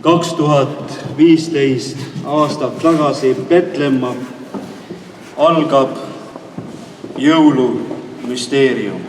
2015 aastat tagasi Petlemma algab jõulumüsteerium.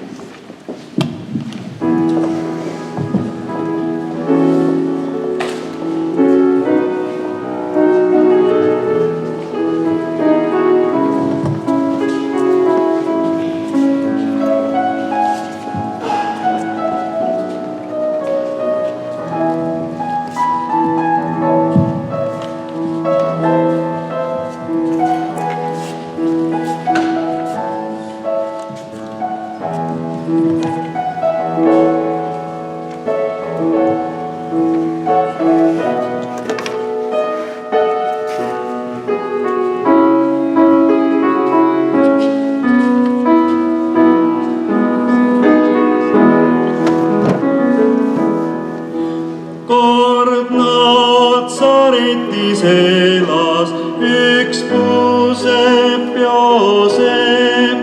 Elas üks puuseb Joosep,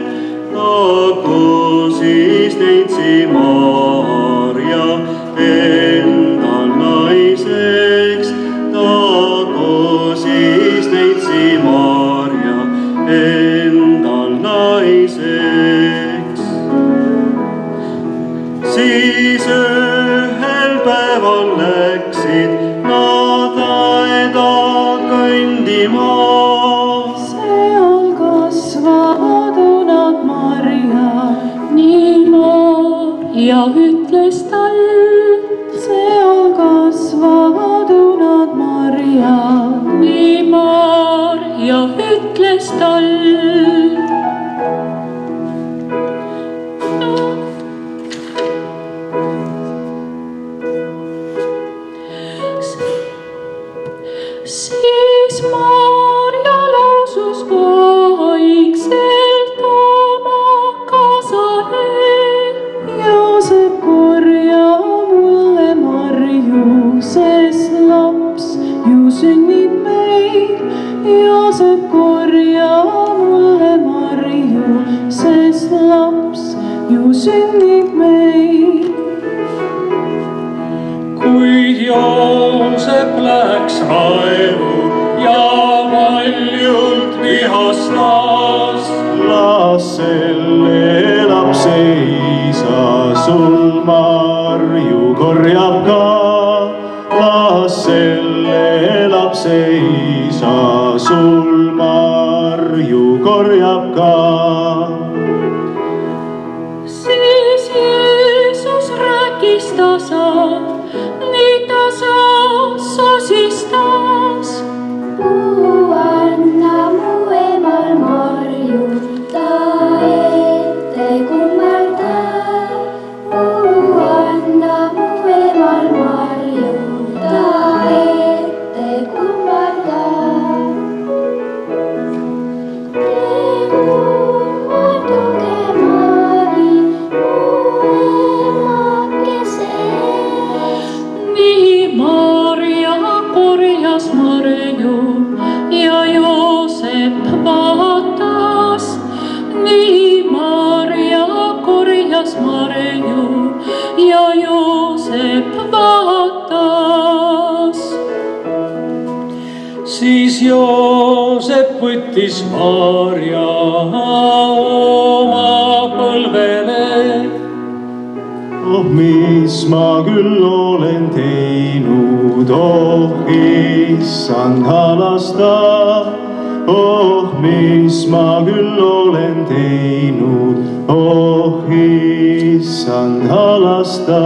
tagu siis neitsi Maarja endal naiseks, tagu siis neitsi Maarja endal naiseks. Siis ühel päeval läksid nad aeda kõndima. Seal kasvavad nad Marja niimoodi ja ütles tal. Seal kasvavad nad Marja niimoodi ja ütles tal. Siis Maarja lausus vaikselt oma kaasale. Joosep, korja mulle marju, sest laps ju sünnib meil. Joosep, korja mulle marju, sest laps ju sünnib meil. Kuid Joosep läks raevu ja valjult vihastas. Las selle lapse isa sul marju korjab ka. Las selle lapse isa sul marju korjab ka. Siis Jeesus rääkis tasa, nii tasa sosistas. Puu anna mu emal marju, ta ette kummarda. Puu anna mu emal marju, ta ette kummarda. Te kummarduge Mari, mu emakese. Nii Maarja korjas marju ja Joosep vaatas. Nii Maarja korjas marju ja Joosep vaatas. Siis Joosep võttis Maarja oma põlvele. Oh, mis ma küll olen teinud, oh issand halasta. Oh, mis ma küll olen teinud, oh issand halasta.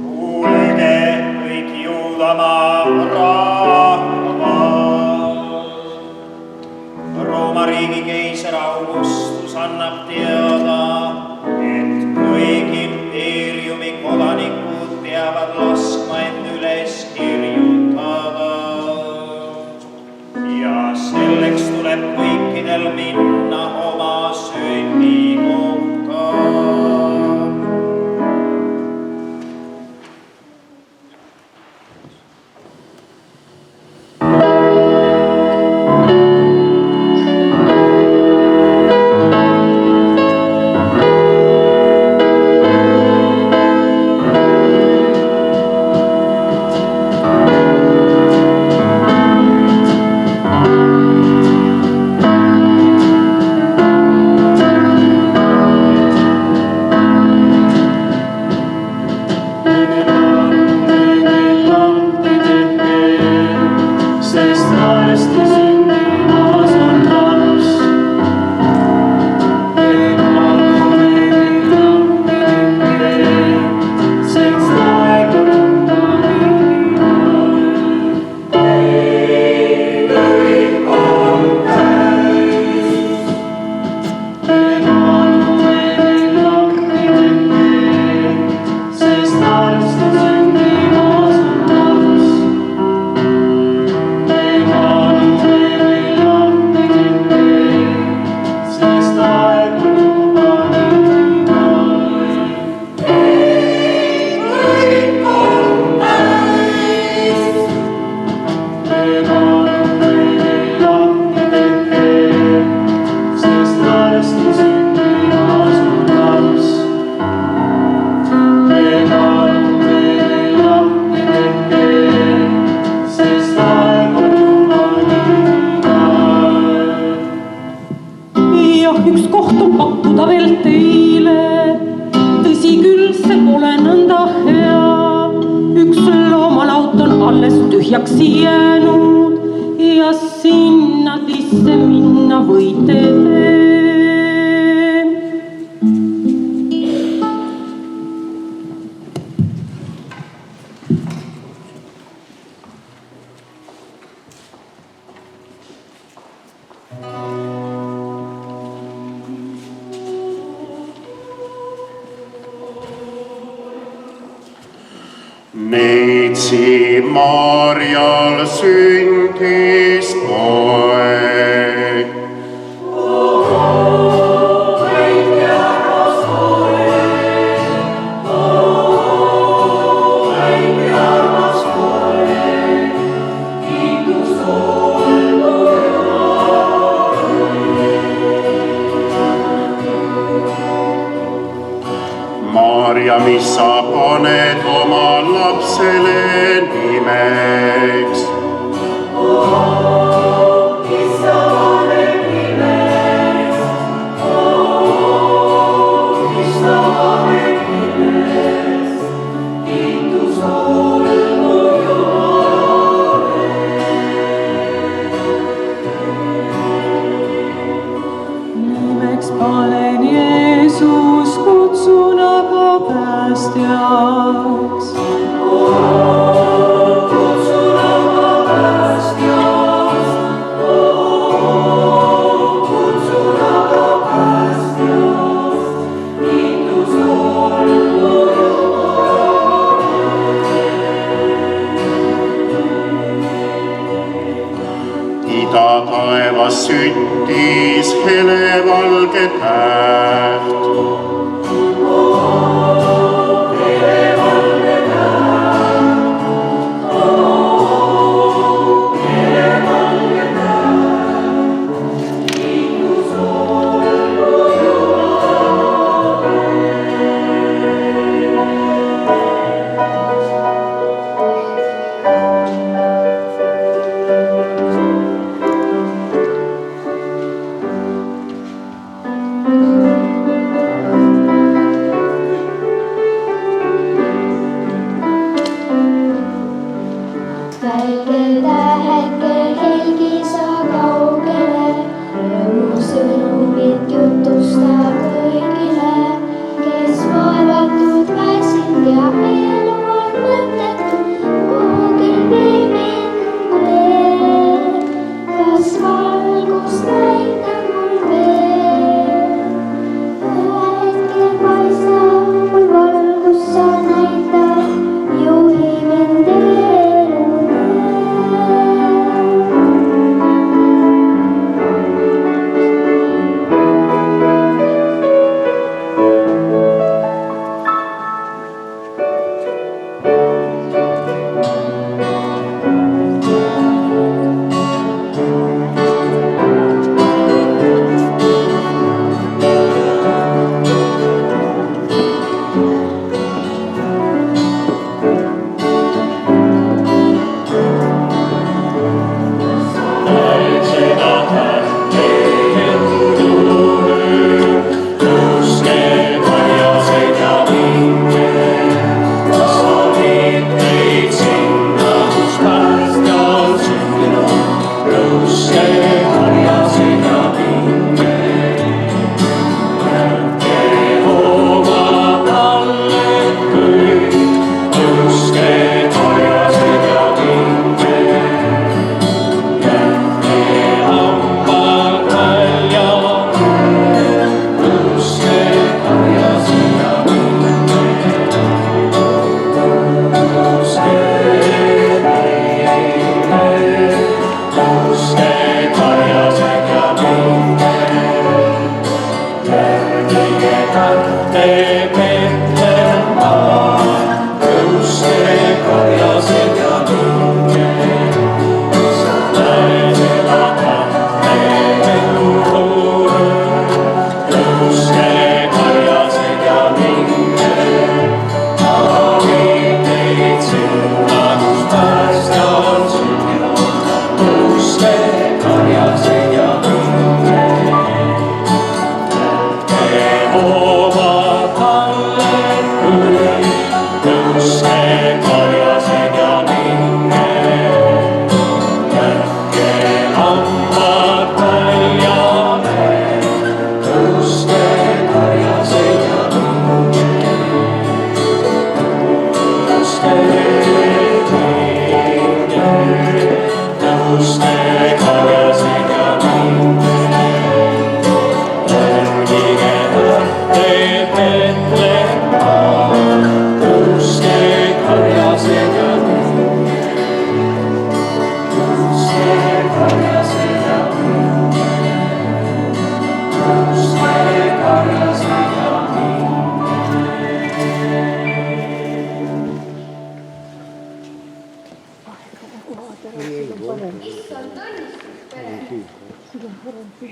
Kuulge kõik Juudamaa rahva. Rooma riigi keiser Augustus annab teada, et kõik impeeriumi kodanikud peavad laskma end üles kirjutada. Ja selleks tuleb kõikidel minna oma sünnikohta. üks koht on pakkuda veel teile. Tõsi küll, see pole nõnda hea. Üks loomalaut on alles tühjaks jäänud ja sinna sisse minna võite te. Neitsi Maarjal sündis poeg. Maarja, mis sa paned oma lapsele nimeks? Mis sa paned nimeks? Mis sa paned nimeks? Kiitus olgu Jumalale. Nimeks panen Jeesus, kutsun aga päästjaks. Kutsun aga päästjaks. Kutsun aga päästjaks. Kiitus olgu Jumalale. Ida taevas süttis helevalge täht.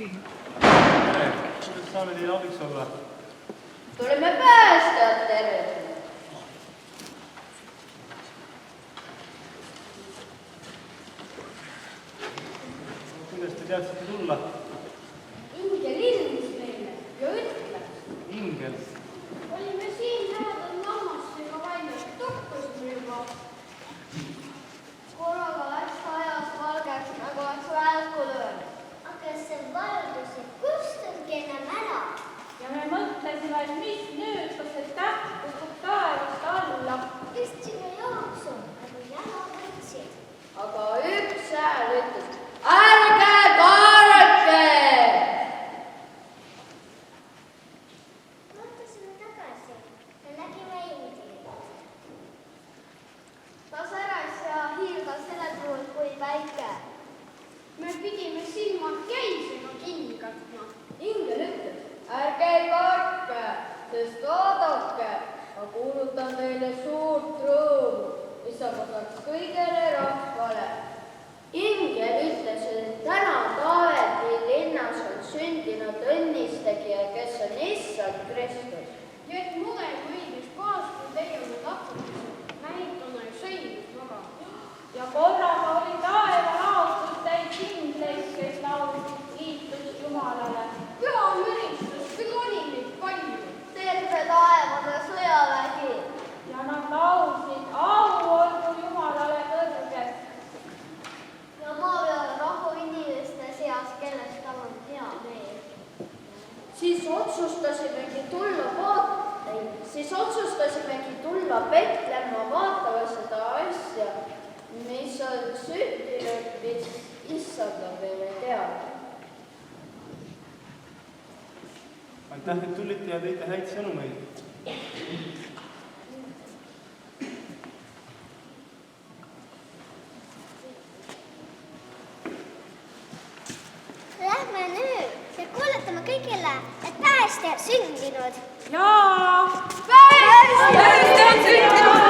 Kuidas saame teile abiks olla? Tuleme päästjad tervitama. Kuidas te teadsite tulla? Ingel ilmus meile ja ütles. Ingel. Olime siin lähedal nammastega väljas, tukkusime juba. Korraga läks ajas valgeks, nagu oleks välku löönud. Aga see valgus ei kustunudki enam ära. Ja me mõtlesime, et mis nüüd, kas see täht kustub taevast alla. Istsime jooksu, nagu jala võtsid. Aga üks hääl ütles, ärge karake! Vaatasime tagasi ja nägime Ingelit. Ta säras ja hiilgas selle puhul kui väike. Me pidime silmad käisega kinni katma. Ingel ütles, ärge kartke, sest vaadake, ma kuulutan teile suurt rõõmu, mis saaks kõigele rahvale. Ingel ütles, et täna Taaveti linnas on sündinud õnnistegija, kes on issand Kristus. Ja et me oleme õiges kohas, kui teie on lahkunud. Näitame sõimus magama. Ja korraga oli taeva laotus täis ingleid, kes laulsid kiitust Jumalale. Püha müristus, küll oli neid palju. Terve taevane sõjavägi. Ja nad laulsid, au olgu Jumalale kõrged. Ja maa peal rahu inimeste seas, kellest tal on hea meel. Siis otsustasimegi tulla Betlemma vaatama seda asja, mis on sündinud, mis issand on meile teada. Aitäh, et tulite ja tõite häid sõnumeid. Lähme nüüd ja kuulutame kõigile, et päästja on sündinud. Jaa! Päästja on sündinud!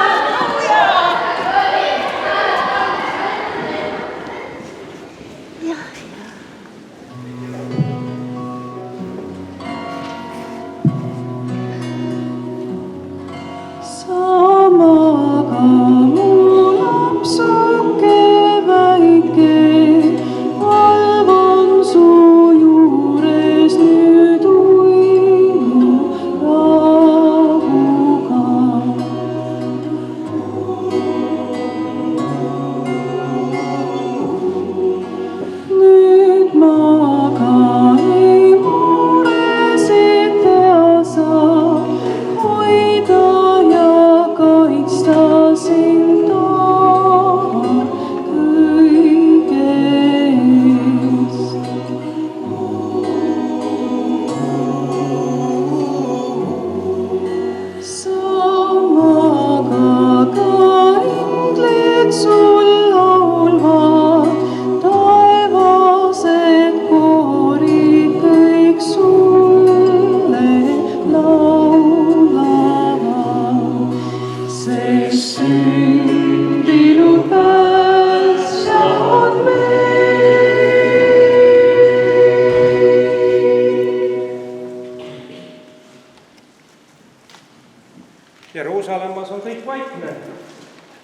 Jeruusalemmas on kõik vaikne.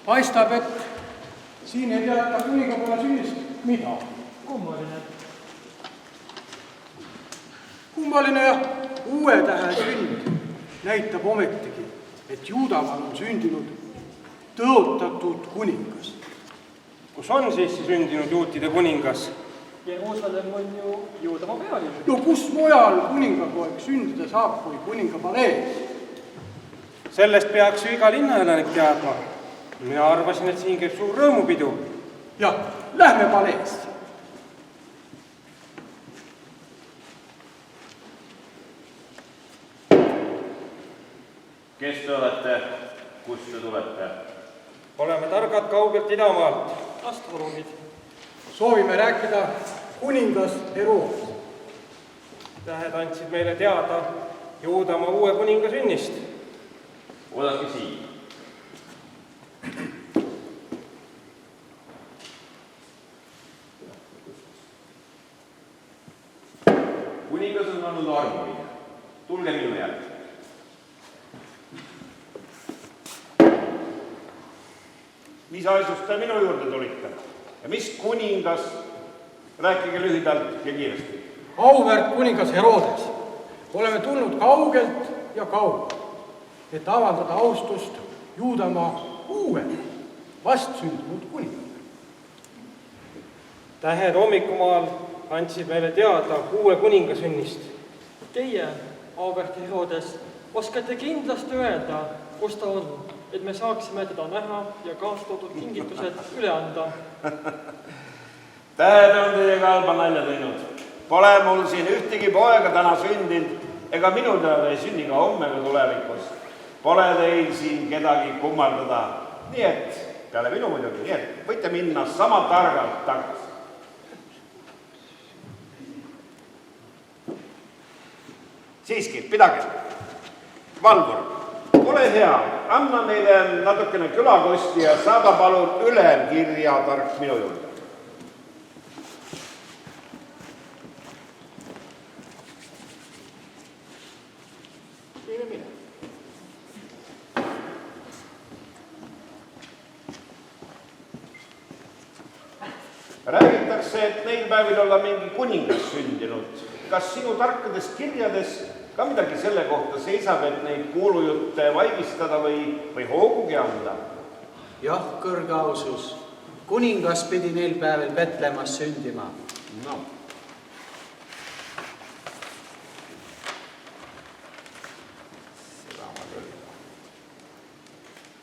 Paistab, et siin ei teata kuningapoja sünnist mida. Kummaline. Kummaline jah, uue tähe sünd näitab ometigi, et Juudamaal on sündinud tõotatud kuningas. Kus on siis sündinud juutide kuningas? Jeruusalemm on ju Juudamaa pealinn. No kus mujal kuningapoeg sündida saab kui kuninga palees? Sellest peaks ju iga linnaelanik teadma. Mina arvasin, et siin käib suur rõõmupidu. Jah, lähme paleesse. Kes te olete? Kust te tulete? Oleme targad kaugelt idamaalt. Astronoomid. Soovime rääkida kuningas Heroodist. Tähed andsid meile teada Juudamaa uue kuninga sünnist. Oodake siin. kuningas on olnud armuline. Tulge minu järgi. Mis asjust te minu juurde tulite? Ja mis kuningas? Rääkige lühidalt ja kiiresti. Auväärt kuningas Herodes, oleme tulnud kaugelt ja kaugelt, et avaldada austust Juudamaa uue vastsündinud kuningale. Tähed hommikumaal andsid meile teada uue kuninga sünnist. Teie, auväärt Herodes, oskate kindlasti öelda, kus ta on, et me saaksime teda näha ja kaastoodud kingitused üle anda. Tähed on teiega halba nalja teinud. Pole mul siin ühtegi poega täna sündinud, ega minu teada ei sünni ka homme ega tulevikus. Pole teil siin kedagi kummardada. Nii et, peale minu muidugi, nii et võite minna sama targalt tagasi. Siiski, pidage. Valvur, ole hea, anna meile natukene külakosti ja saada palun ülemkirja tark minu juurde. Räägitakse, et neil päevil olla mingi kuningas sündinud. Kas sinu tarkades kirjades ka midagi selle kohta seisab, et neid kuulujutte vaigistada või hoogugi anda? Jah, kõrge ausus. Kuningas pidi neil päevil Betlemas sündima. No.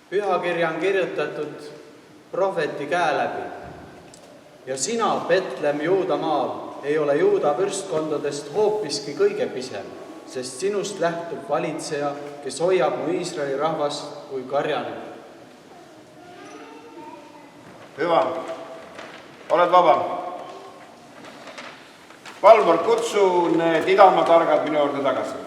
Pühakirja on kirjutatud prohveti käe läbi. Ja sina, Betlem Juudamaal, ei ole Juuda võrstkondadest hoopiski kõige pisem, sest sinust lähtub valitseja, kes hoiab mu Iisraeli rahvast kui karjane. Hüva, oled vaba. Valvur, kutsu need idamaa targad minu juurde tagasi.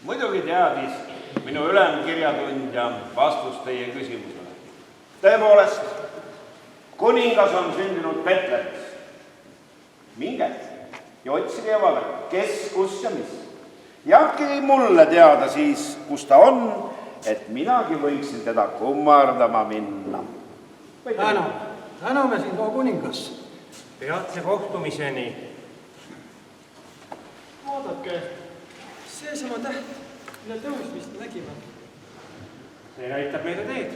Muidugi teadis minu ülemkirjatundja vastus teie küsimusele. Tõepoolest, kuningas on sündinud Betlemis. Minge ja otsige ja vaadake, kes, kus ja mis. Jääbki mulle teada siis, kus ta on, et minagi võiksin teda kummardama minna. Täname sind, o kuningas. Peatse kohtumiseni. Vaadake, seesama täht, mille tõusmist nägime. See näitab meile teed.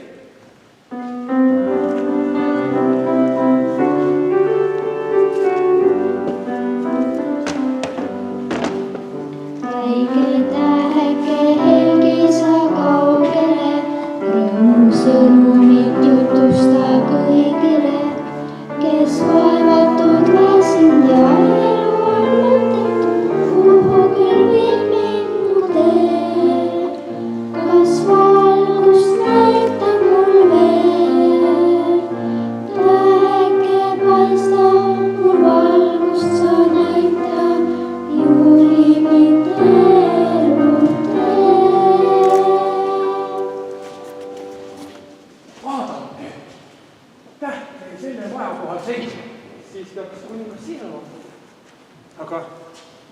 Väike täheke helgisa kaugele, rõõmusõnumit jutusta kõigile, kes vaevatud väsinud ja elu on mõttetu, kuhu küll viib mind teel. Kas valgust näitab mul veel? Täheke paistab, mul valgust sa näita, juuli mind elu teel. Vaadake, täht jäi selle maja kohal seisma. Siis peaks kuningas siin olema. Aga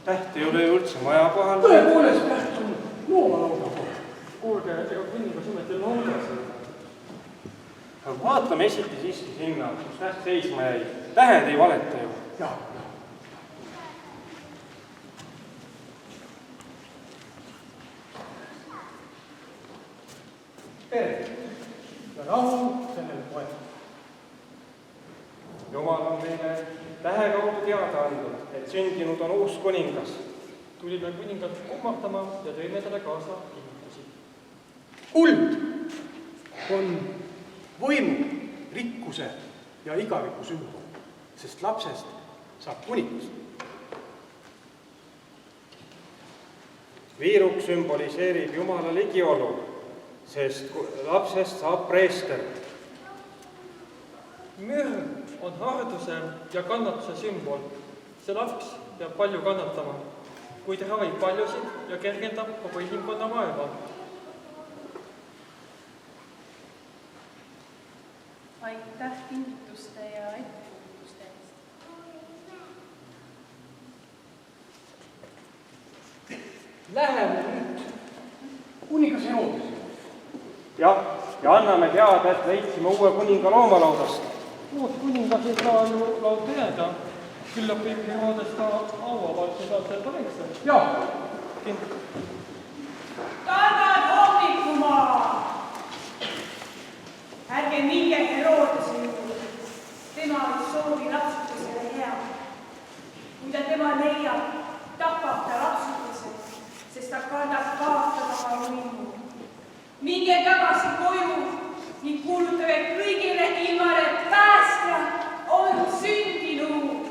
täht ei ole ju üldse maja kohal. Tõepoolest, täht on loomalauda kohal. Kuulge, ega kuningas ometi laudas. Aga vaatame esiti siiski sinna, kus täht seisma jäi. Tähed ei valeta ju. Jah. Tere ja rahu sellele poele. Jumal on meile tähe kaudu teada andnud, et sündinud on uus kuningas. Tulime kuningat kummardama ja tõime talle kaasa kinnitusi. Kuld on võimu, rikkuse ja igaviku sümbol, sest lapsest saab kuningas. Viiruk sümboliseerib Jumala ligiolu, sest lapsest saab preester. Mürn on harduse ja kannatuse sümbol. See laps peab palju kannatama, kuid ravib paljusid ja kergendab kogu inimkonna vaeva. Aitäh kingituste ja ettekuulutuste eest. Läheme nüüd kuningas Herodes. Jah, ja anname teada, et leidsime uue kuninga loomalaudast. Uut kuningas ei saa ju lauta jääda. Küllap võib Herodes ka auavalduse saab seal pareksa. Jah. Targad hommikumaa! Ärge minge Herodese juurde. Tema ei soovi lapsukesele hea. Kui ta tema leiab, tapab ta lapsukese, sest ta kardab kaotada oma võimu. Minge tagasi koju ning kuulutage kõigile ilmale päästja on sündinud.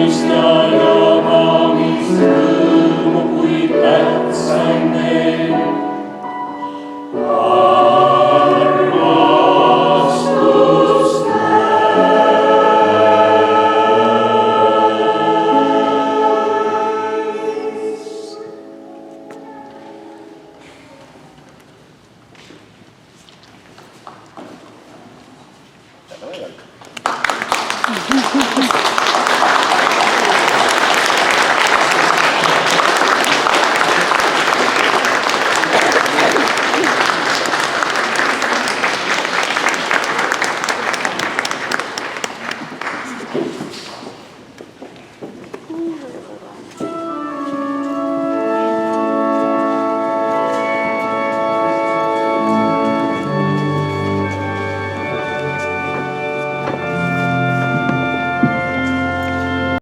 õnnist ja